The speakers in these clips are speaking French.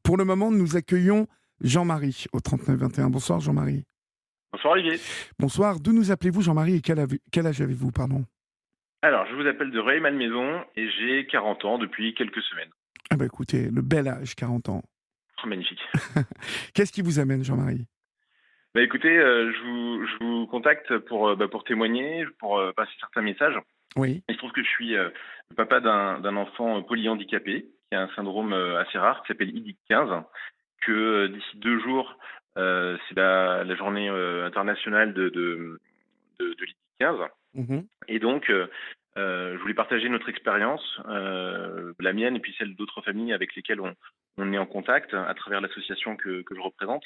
Pour le moment, nous accueillons Jean-Marie au 39 21. Bonsoir Jean-Marie. Bonsoir Olivier. Bonsoir, d'où nous appelez-vous Jean-Marie et quel âge avez-vous, pardon? Alors, je vous appelle de Rueil-Malmaison et j'ai 40 ans depuis quelques semaines. Ah bah écoutez, le bel âge, 40 ans. Oh, magnifique. Qu'est-ce qui vous amène Jean-Marie? Bah écoutez, je vous contacte pour témoigner, pour passer certains messages. Oui. Il se trouve que je suis le papa d'un enfant polyhandicapé qui a un syndrome assez rare qui s'appelle IDIC-15, que d'ici 2 jours, c'est la journée internationale de l'IDIC-15. Mmh. Et donc, je voulais partager notre expérience, la mienne et puis celle d'autres familles avec lesquelles on est en contact à travers l'association que je représente,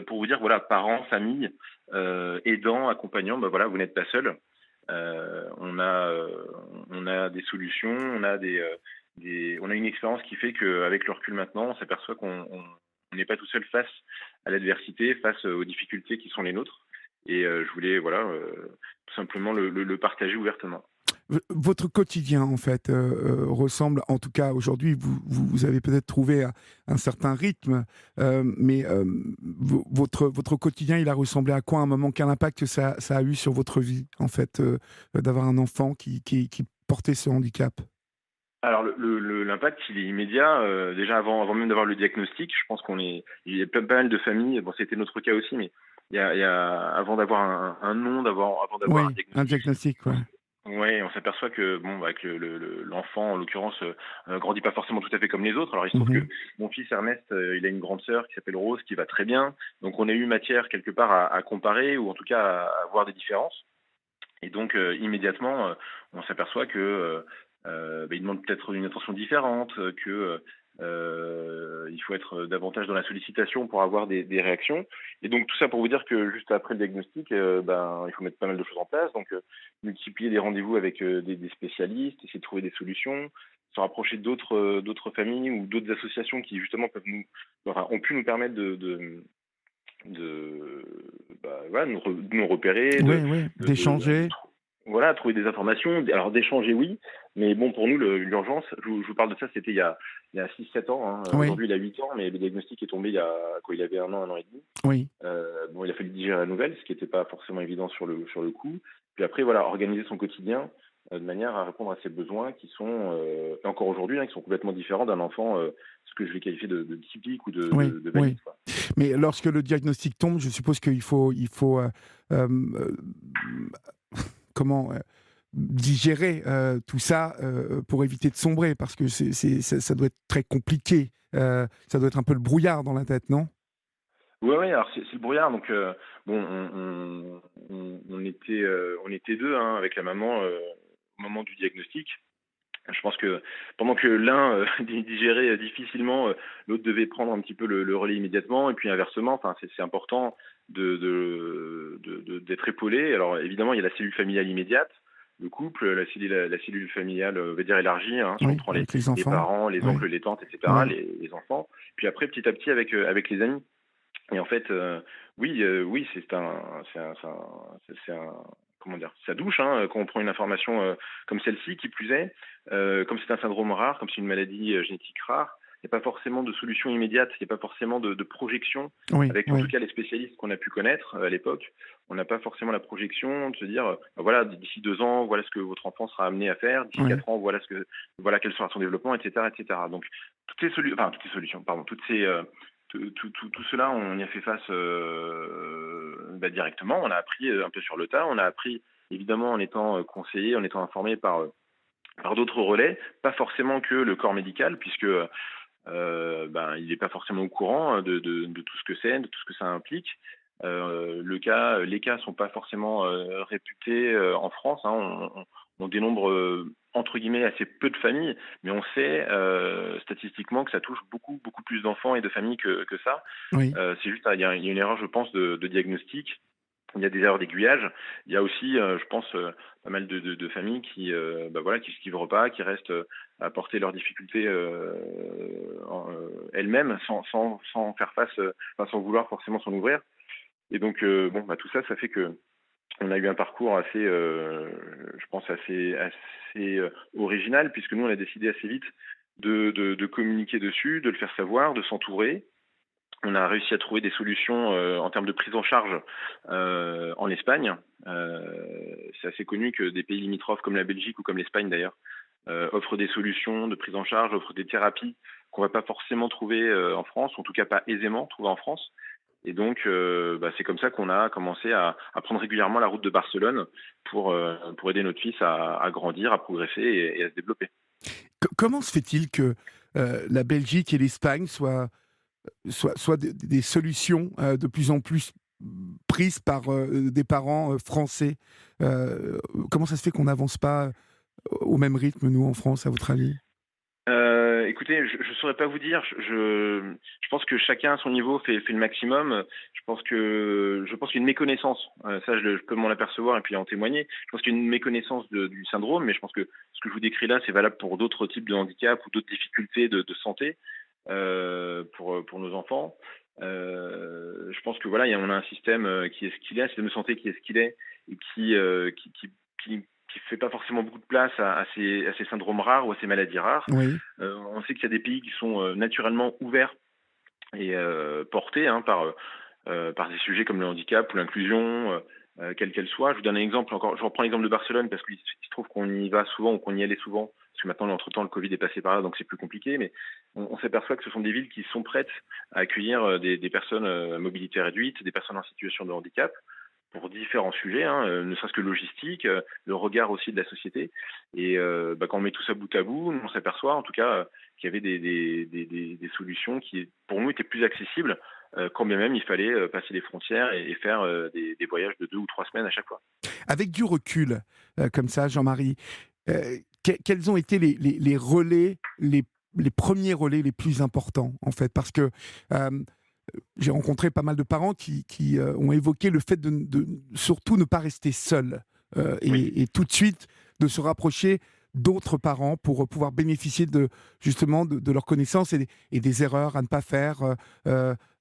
pour vous dire, voilà, parents, familles, aidants, accompagnants, bah, voilà, vous n'êtes pas seuls. On a des solutions, on a une expérience qui fait qu'avec le recul maintenant, on s'aperçoit qu'on n'est pas tout seul face à l'adversité, face aux difficultés qui sont les nôtres. Et je voulais, voilà, tout simplement le partager ouvertement. Votre quotidien, en fait, ressemble, en tout cas aujourd'hui, vous avez peut-être trouvé un certain rythme, mais votre quotidien, il a ressemblé à quoi à un moment? Quel impact ça a eu sur votre vie, en fait, d'avoir un enfant qui portait ce handicap? Alors l'impact, il est immédiat. Déjà avant même d'avoir le diagnostic, je pense il y a pas mal de familles. Bon, c'était notre cas aussi, mais il y a avant d'avoir un nom, avant d'avoir un Oui, un diagnostic. diagnostic, ouais. Ouais, on s'aperçoit que bon, avec l'enfant en l'occurrence, grandit pas forcément tout à fait comme les autres. Alors il se trouve que Mmh. mon fils Ernest, il a une grande sœur qui s'appelle Rose, qui va très bien. Donc on a eu matière quelque part à comparer ou en tout cas à voir des différences. Et donc immédiatement, on s'aperçoit que il demande peut-être une attention différente, que il faut être davantage dans la sollicitation pour avoir des réactions. Et donc tout ça pour vous dire que juste après le diagnostic, il faut mettre pas mal de choses en place. Donc multiplier des rendez-vous avec des spécialistes, essayer de trouver des solutions, se rapprocher d'autres familles ou d'autres associations qui justement ont pu nous permettre de voilà, de nous repérer, Oui, oui, de d'échanger. voilà, trouver des informations. Alors d'échanger, oui, mais bon, pour nous, l'urgence, je vous parle de ça, c'était il y a 6 7 ans, hein. Oui, Aujourd'hui, il a 8 ans, mais le diagnostic est tombé il y a quoi, il avait un an et demi. oui. Bon, il a fallu digérer la nouvelle, ce qui n'était pas forcément évident sur le coup. Puis après, voilà, organiser son quotidien de manière à répondre à ses besoins qui sont, et encore aujourd'hui, hein, qui sont complètement différents d'un enfant, ce que je vais qualifier de typique ou Oui, de oui. valide, quoi. Mais lorsque le diagnostic tombe, je suppose qu'il faut, comment, digérer, tout ça, pour éviter de sombrer parce que ça doit être très compliqué, ça doit être un peu le brouillard dans la tête, non? Ouais, ouais, alors c'est le brouillard, donc bon, on était 2, hein, avec la maman, au moment du diagnostic. Je pense que pendant que l'un, digérait difficilement, l'autre devait prendre un petit peu le relais immédiatement et puis inversement. Enfin, c'est important d'être épaulé. Alors évidemment, il y a la cellule familiale immédiate, le couple, la cellule familiale, on va dire élargie, hein, si on Oui, prend les avec les les enfants. parents, les Oui, oncles, les tantes et cetera, oui. les enfants. Puis après, petit à petit avec les amis. Et en fait, oui, oui, c'est un comment dire? Ça douche, hein, quand on prend une information, comme celle-ci, qui plus est, comme c'est un syndrome rare, comme c'est une maladie, génétique rare, il n'y a pas forcément de solution immédiate, il n'y a pas forcément de projection Oui, avec, en tout oui. cas, les spécialistes qu'on a pu connaître, à l'époque. On n'a pas forcément la projection de se dire, bah, voilà, d'ici 2 ans, voilà ce que votre enfant sera amené à faire, d'ici Oui. 4 ans, voilà quel sera son développement, et cetera, et cetera. Donc toutes ces solutions, pardon, tout cela, on y a fait face directement. On a appris un peu sur le tas. On a appris évidemment en étant conseillé, en étant informé par d'autres relais, pas forcément que le corps médical, puisque il n'est pas forcément au courant de tout ce que c'est, de tout ce que ça implique. Les cas sont pas forcément réputés en France, hein. On dénombre entre guillemets assez peu de familles, mais on sait statistiquement que ça touche beaucoup beaucoup plus d'enfants et de familles que ça. Oui. C'est juste, il y a une erreur, je pense, de diagnostic. Il y a des erreurs d'aiguillage. Il y a aussi, je pense, pas mal de familles qui, voilà, qui se livrent pas, qui restent à porter leurs difficultés elles-mêmes, sans faire face, enfin, sans vouloir forcément s'en ouvrir. Et donc, tout ça, ça fait que on a eu un parcours assez, je pense, assez original, puisque nous, on a décidé assez vite de communiquer dessus, de le faire savoir, de s'entourer. On a réussi à trouver des solutions en termes de prise en charge en Espagne. C'est assez connu que des pays limitrophes comme la Belgique ou comme l'Espagne d'ailleurs offrent des solutions de prise en charge, offrent des thérapies qu'on va pas forcément trouver en France, ou en tout cas pas aisément trouver en France. Et donc, c'est comme ça qu'on a commencé à prendre régulièrement la route de Barcelone pour aider notre fils à grandir, à progresser et à se développer. Comment se fait-il que la Belgique et l'Espagne soient des solutions de plus en plus prises par des parents français? Comment ça se fait qu'on n'avance pas au même rythme, nous, en France, à votre avis? Écoutez, je saurais pas vous dire. Je pense que chacun à son niveau fait le maximum. Je pense qu'il y a une méconnaissance. Ça, je peux m'en apercevoir et puis en témoigner. Je pense qu'il y a une méconnaissance du syndrome, mais je pense que ce que je vous décris là, c'est valable pour d'autres types de handicaps ou d'autres difficultés de santé pour nos enfants. Je pense que voilà, on a un système qui est ce qu'il est, un système de santé qui est ce qu'il est et qui qui fait pas forcément beaucoup de place à ces syndromes rares ou à ces maladies rares. Oui, On sait qu'il y a des pays qui sont naturellement ouverts et portés par des sujets comme le handicap ou l'inclusion, quelle qu'elle soit. Je vous donne un exemple encore. Je reprends l'exemple de Barcelone parce qu'il se trouve qu'on y va souvent ou qu'on y allait souvent. Parce que maintenant, entre-temps, le Covid est passé par là, donc c'est plus compliqué. Mais on s'aperçoit que ce sont des villes qui sont prêtes à accueillir des personnes à mobilité réduite, des personnes en situation de handicap pour différents sujets, hein, ne serait-ce que logistique, le regard aussi de la société. Et quand on met tout ça bout à bout, on s'aperçoit en tout cas qu'il y avait des solutions qui, pour nous, étaient plus accessibles, quand bien même il fallait passer les frontières et faire des voyages de 2 ou 3 semaines à chaque fois. avec du recul, comme ça, Jean-Marie, quels ont été les relais, les premiers relais les plus importants, en fait? Parce que j'ai rencontré pas mal de parents qui ont évoqué le fait de surtout ne pas rester seuls Oui, et tout de suite de se rapprocher d'autres parents pour pouvoir bénéficier justement de leurs connaissances et des erreurs à ne pas faire,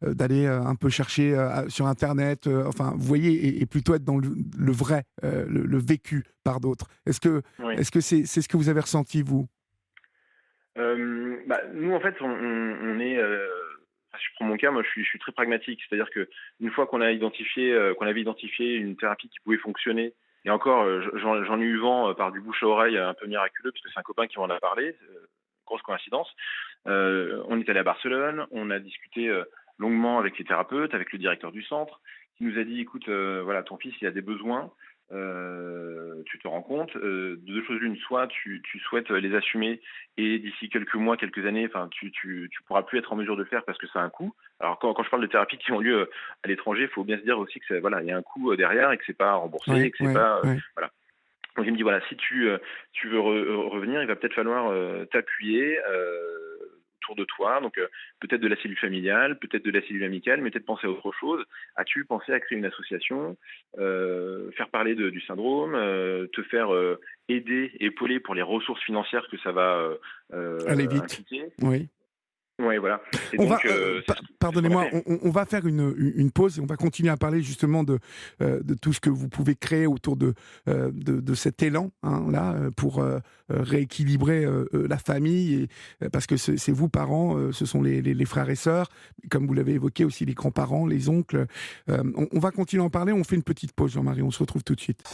d'aller un peu chercher sur Internet, enfin, vous voyez, et plutôt être dans le vrai, le vécu par d'autres. oui. Est-ce que c'est ce que vous avez ressenti, vous? Nous, en fait, on est. Si je prends mon cas, moi, je suis très pragmatique. C'est-à-dire que une fois qu'on avait identifié une thérapie qui pouvait fonctionner, et encore, j'en ai eu vent par du bouche à oreille un peu miraculeux, parce que c'est un copain qui m'en a parlé. Grosse coïncidence. On est allé à Barcelone, on a discuté longuement avec les thérapeutes, avec le directeur du centre, qui nous a dit, écoute, voilà, ton fils, il a des besoins. Tu te rends compte de deux choses l'une, soit tu souhaites les assumer et d'ici quelques mois, quelques années, enfin, tu pourras plus être en mesure de le faire parce que ça a un coût. Alors quand je parle de thérapies qui ont lieu à l'étranger, il faut bien se dire aussi que voilà, il y a un coût derrière et que c'est pas remboursé Oui, et que c'est oui, pas oui. voilà. Donc il me dit voilà, si tu veux revenir, il va peut-être falloir t'appuyer autour de toi, donc peut-être de la cellule familiale, peut-être de la cellule amicale, mais peut-être penser à autre chose. As-tu pensé à créer une association, faire parler du syndrome, te faire aider, épauler pour les ressources financières que ça va Allez vite. impliquer. Oui. Oui, voilà. Et On va, donc c'est ce qu'on a pardonnez-moi, fait. on va faire une pause et on va continuer à parler justement de tout ce que vous pouvez créer autour de cet élan, hein, là, pour rééquilibrer la famille, parce que c'est vous, parents, ce sont les frères et sœurs, comme vous l'avez évoqué aussi, les grands-parents, les oncles. On va continuer à en parler, on fait une petite pause, Jean-Marie, on se retrouve tout de suite.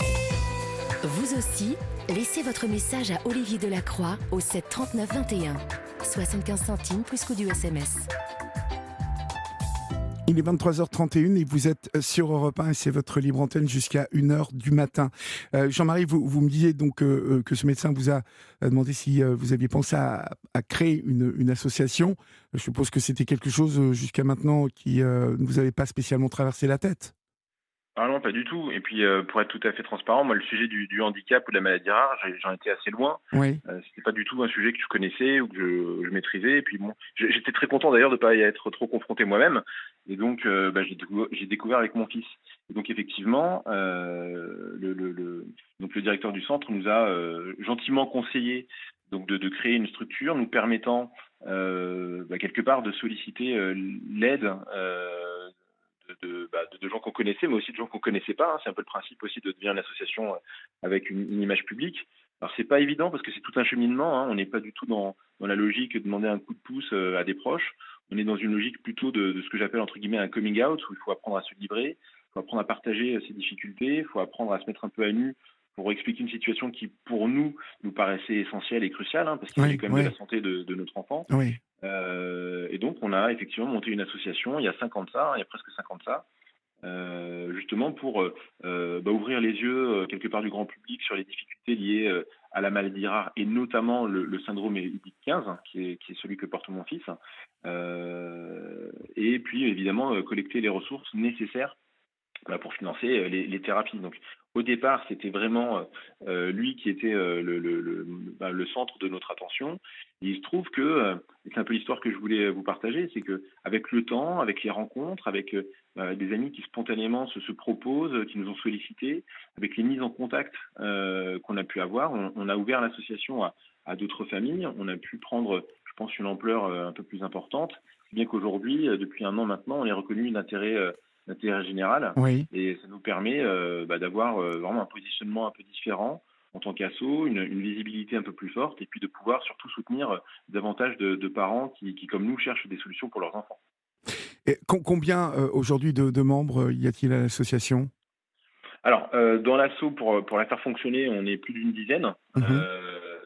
Vous aussi, laissez votre message à Olivier Delacroix au 7 39 21. 75 centimes plus coût du SMS. Il est 23h31 et vous êtes sur Europe 1 et c'est votre libre antenne jusqu'à 1h du matin. Jean-Marie, vous me disiez donc que ce médecin vous a demandé si vous aviez pensé à créer une association. Je suppose que c'était quelque chose jusqu'à maintenant qui ne vous avait pas spécialement traversé la tête. Ah non, pas du tout. Et puis, pour être tout à fait transparent, moi, le sujet du handicap ou de la maladie rare, j'en étais assez loin. Oui, C'était pas du tout un sujet que je connaissais ou que je maîtrisais. Et puis bon, j'étais très content d'ailleurs de pas y être trop confronté moi-même. Et donc, j'ai découvert avec mon fils. Et donc effectivement, donc le directeur du centre nous a gentiment conseillé donc de créer une structure nous permettant quelque part de solliciter l'aide de gens qu'on connaissait, mais aussi de gens qu'on connaissait pas, hein. C'est un peu le principe aussi de devenir une association avec une image publique. Alors c'est pas évident parce que c'est tout un cheminement, hein. On n'est pas du tout dans la logique de demander un coup de pouce à des proches. On est dans une logique plutôt de ce que j'appelle entre guillemets un coming out, où il faut apprendre à se livrer, il faut apprendre à partager ses difficultés, il faut apprendre à se mettre un peu à nu pour expliquer une situation qui, pour nous paraissait essentielle et cruciale, hein, parce qu'il s'agit Oui, quand même de oui, la santé de notre enfant. oui. Et donc, on a effectivement monté une association il y a 5 ans de ça, il y a presque 5 ans de ça, justement pour ouvrir les yeux quelque part du grand public sur les difficultés liées à la maladie rare et notamment le syndrome IBIC-15, hein, qui est celui que porte mon fils. Et puis, évidemment, collecter les ressources nécessaires pour financer les thérapies. Donc, au départ, c'était vraiment lui qui était le centre de notre attention. Et il se trouve que, et c'est un peu l'histoire que je voulais vous partager, c'est que avec le temps, avec les rencontres, avec des amis qui spontanément se proposent, qui nous ont sollicités, avec les mises en contact qu'on a pu avoir, on a ouvert l'association à d'autres familles. On a pu prendre, je pense, une ampleur un peu plus importante, si bien qu'aujourd'hui, depuis 1 an maintenant, on est reconnu d'intérêt général, Oui. et ça nous permet d'avoir vraiment un positionnement un peu différent en tant qu'asso, une visibilité un peu plus forte, et puis de pouvoir surtout soutenir davantage de parents qui, comme nous, cherchent des solutions pour leurs enfants. Et combien aujourd'hui de membres y a-t-il à l'association? Alors, dans l'asso, pour la faire fonctionner, on est plus d'une dizaine, Mhm.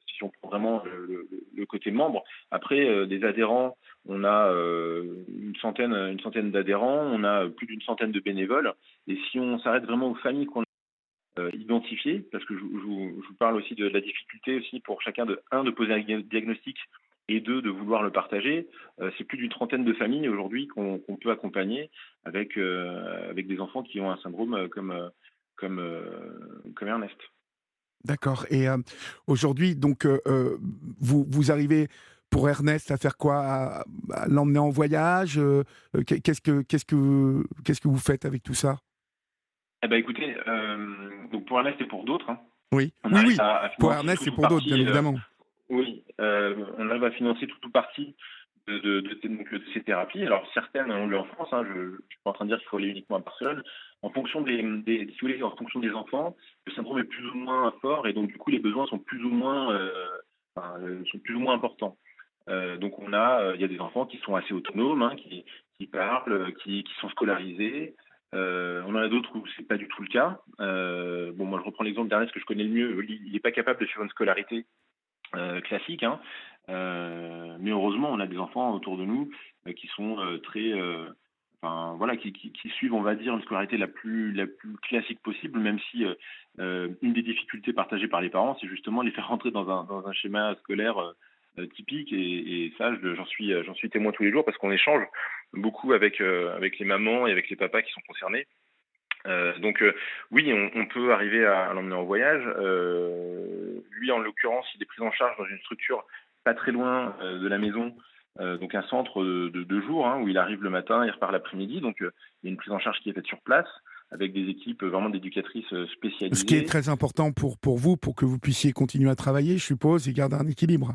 si on prend vraiment le côté membre. Après, des adhérents, on a une centaine d'adhérents, on a plus d'une centaine de bénévoles. Et si on s'arrête vraiment aux familles qu'on a identifiées, parce que je vous parle aussi de la difficulté aussi pour chacun de poser un diagnostic et deux, de vouloir le partager, c'est plus d'une trentaine de familles aujourd'hui qu'on peut accompagner avec des enfants qui ont un syndrome comme Ernest. D'accord. Et aujourd'hui, donc, vous arrivez pour Ernest à faire quoi? À l'emmener en voyage? Qu'est-ce que vous faites avec tout ça? Eh ben écoutez, donc pour Ernest et pour d'autres, hein, Oui, on oui, arrive oui. à Pour financer Ernest tout et ou pour d'autres, bien partie, évidemment. oui, on arrive à financer tout ou partie de ces thérapies. Alors certaines ont lieu en France, hein, je ne suis pas en train de dire qu'il faut aller uniquement à Barcelone. En fonction si vous voulez, en fonction des enfants, le syndrome est plus ou moins fort et donc du coup les besoins sont plus ou moins, sont plus ou moins importants. Donc il y a des enfants qui sont assez autonomes, hein, qui parlent, qui sont scolarisés. On en a d'autres où c'est pas du tout le cas. Bon, moi je reprends l'exemple d'Ernest que je connais le mieux. Il n'est pas capable de suivre une scolarité classique, hein. Mais heureusement, on a des enfants autour de nous qui sont très, enfin voilà, qui suivent, on va dire, une scolarité la plus classique possible, même si une des difficultés partagées par les parents, c'est justement de les faire rentrer dans un schéma scolaire typique. Et ça, j'en suis témoin tous les jours parce qu'on échange beaucoup avec les mamans et avec les papas qui sont concernés. Donc oui, on peut arriver à l'emmener en voyage. Lui, en l'occurrence, il est pris en charge dans une structure pas très loin de la maison, donc un centre de jour, hein, où il arrive le matin, il repart l'après-midi. Donc il y a une prise en charge qui est faite sur place avec des équipes vraiment d'éducatrices Ce qui est spécialisées. très important pour vous, pour que vous puissiez continuer à travailler, je suppose, et garder un équilibre.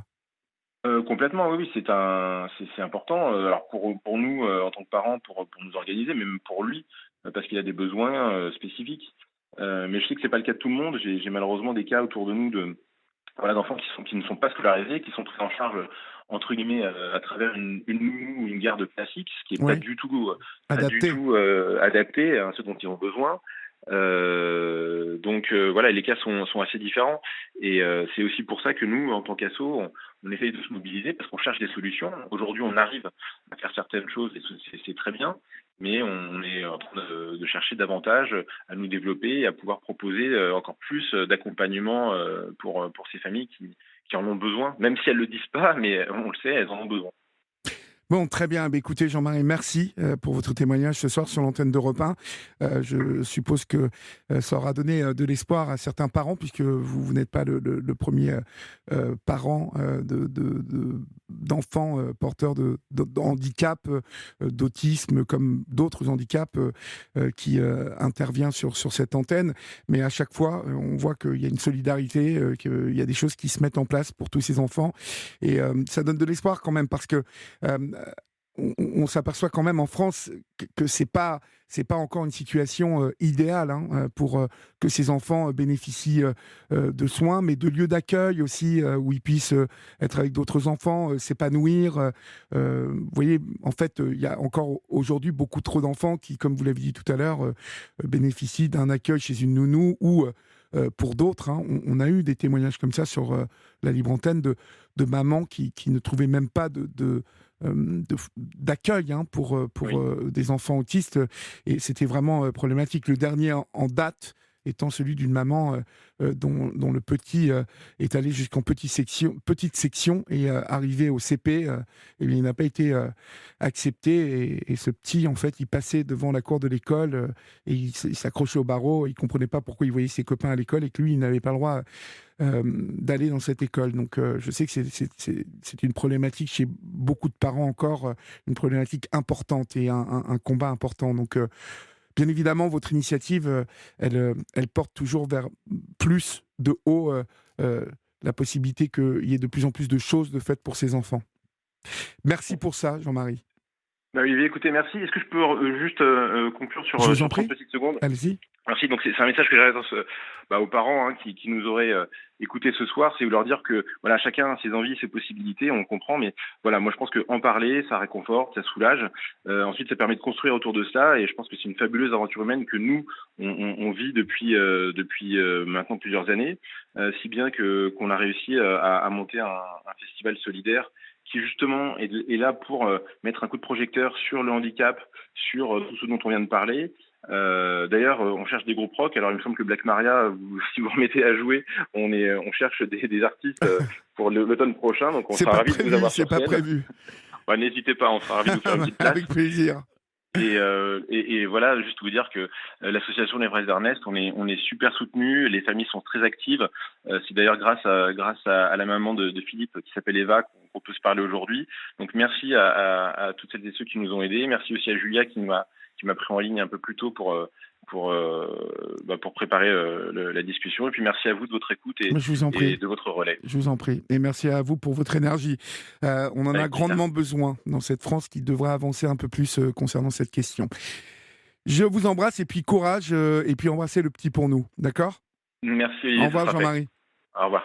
Complètement, oui, oui, c'est important. Alors pour nous, en tant que parents, pour nous organiser, mais même pour lui, parce qu'il a des besoins spécifiques. Mais je sais que c'est pas le cas de tout le monde. J'ai malheureusement des cas autour de nous voilà, d'enfants qui ne sont pas scolarisés, qui sont pris en charge entre guillemets à travers une nounou ou une garde classique, ce qui est Oui, pas du adapté. tout adapté à ce dont ils ont besoin. Donc voilà, les cas sont assez différents, et c'est aussi pour ça que nous, en tant qu'asso, on essaye de se mobiliser parce qu'on cherche des solutions. Aujourd'hui, on arrive à faire certaines choses et c'est très bien, mais on est en train de chercher davantage à nous développer et à pouvoir proposer encore plus d'accompagnement pour ces familles qui en ont besoin, même si elles le disent pas, mais on le sait, elles en ont besoin. Bon, très bien. Bah, écoutez, Jean-Marie, merci pour votre témoignage ce soir sur l'antenne d'Europe 1. Je suppose que ça aura donné de l'espoir à certains parents, puisque vous n'êtes pas le premier parent d'enfants porteurs de handicap, d'autisme, comme d'autres handicaps qui intervient sur cette antenne. Mais à chaque fois, on voit qu'il y a une solidarité, qu'il y a des choses qui se mettent en place pour tous ces enfants. Et ça donne de l'espoir quand même, parce que on s'aperçoit quand même en France que c'est pas encore une situation idéale, hein, pour que ces enfants bénéficient de soins, mais de lieux d'accueil aussi, où ils puissent être avec d'autres enfants, s'épanouir. Vous voyez, en fait, il y a encore aujourd'hui beaucoup trop d'enfants qui, comme vous l'avez dit tout à l'heure, bénéficient d'un accueil chez une nounou ou pour d'autres, hein, on a eu des témoignages comme ça sur la libre antenne de mamans qui ne trouvaient même pas d'accueil, hein, pour Oui. des enfants autistes, et c'était vraiment problématique. Le dernier en date étant celui d'une maman dont le petit est allé jusqu'en petite section et arrivé au CP, et bien, il n'a pas été accepté, et ce petit, en fait, il passait devant la cour de l'école, et il s'accrochait au barreau, il comprenait pas pourquoi il voyait ses copains à l'école et que lui, il n'avait pas le droit d'aller dans cette école. Donc je sais que c'est une problématique chez beaucoup de parents encore, une problématique importante et un combat important. Donc bien évidemment, votre initiative, elle porte toujours vers plus de haut la possibilité qu'il y ait de plus en plus de choses de faites pour ces enfants. Merci pour ça, Jean-Marie. Bah, Olivier, écoutez, merci. Est-ce que je peux juste conclure Je vous en sur 30 prie, petites secondes? allez-y. Merci. Donc c'est un message que j'adresse aux parents, hein, qui nous auraient écoutés ce soir, c'est leur dire que voilà, chacun a ses envies, ses possibilités, on comprend, mais voilà, moi je pense qu'en parler, ça réconforte, ça soulage. Ensuite, ça permet de construire autour de ça, et je pense que c'est une fabuleuse aventure humaine que nous on vit depuis maintenant plusieurs années, si bien que qu'on a réussi à monter un festival solidaire qui justement est là pour mettre un coup de projecteur sur le handicap, sur tout ce dont on vient de parler. D'ailleurs, on cherche des groupes rock. Alors, il me semble que Black Maria, si vous remettez à jouer, on cherche des artistes pour l'automne prochain. Donc, on C'est sera pas ravis de vous prévu, avoir c'est sur pas scène. prévu. Ouais, n'hésitez pas, on sera ravis de vous faire une petite place. Avec plaisir. Et voilà, juste vous dire que l'association Les Vrais Ernest, on est super soutenus, les familles sont très actives. C'est d'ailleurs grâce à la maman de Philippe, qui s'appelle Eva, qu'on peut se parler aujourd'hui. Donc merci à toutes celles et ceux qui nous ont aidés. Merci aussi à Julia qui m'a pris en ligne un peu plus tôt pour préparer la discussion. Et puis merci à vous de votre écoute Mais je vous en et prie. de votre relais. Je vous en prie. Et merci à vous pour votre énergie. On en a Avec plaisir. grandement besoin dans cette France qui devrait avancer un peu plus concernant cette question. Je vous embrasse, et puis courage, et puis embrassez le petit pour nous. D'accord ? Merci Au Olivier, ça revoir, sera fait. Jean-Marie. Au revoir.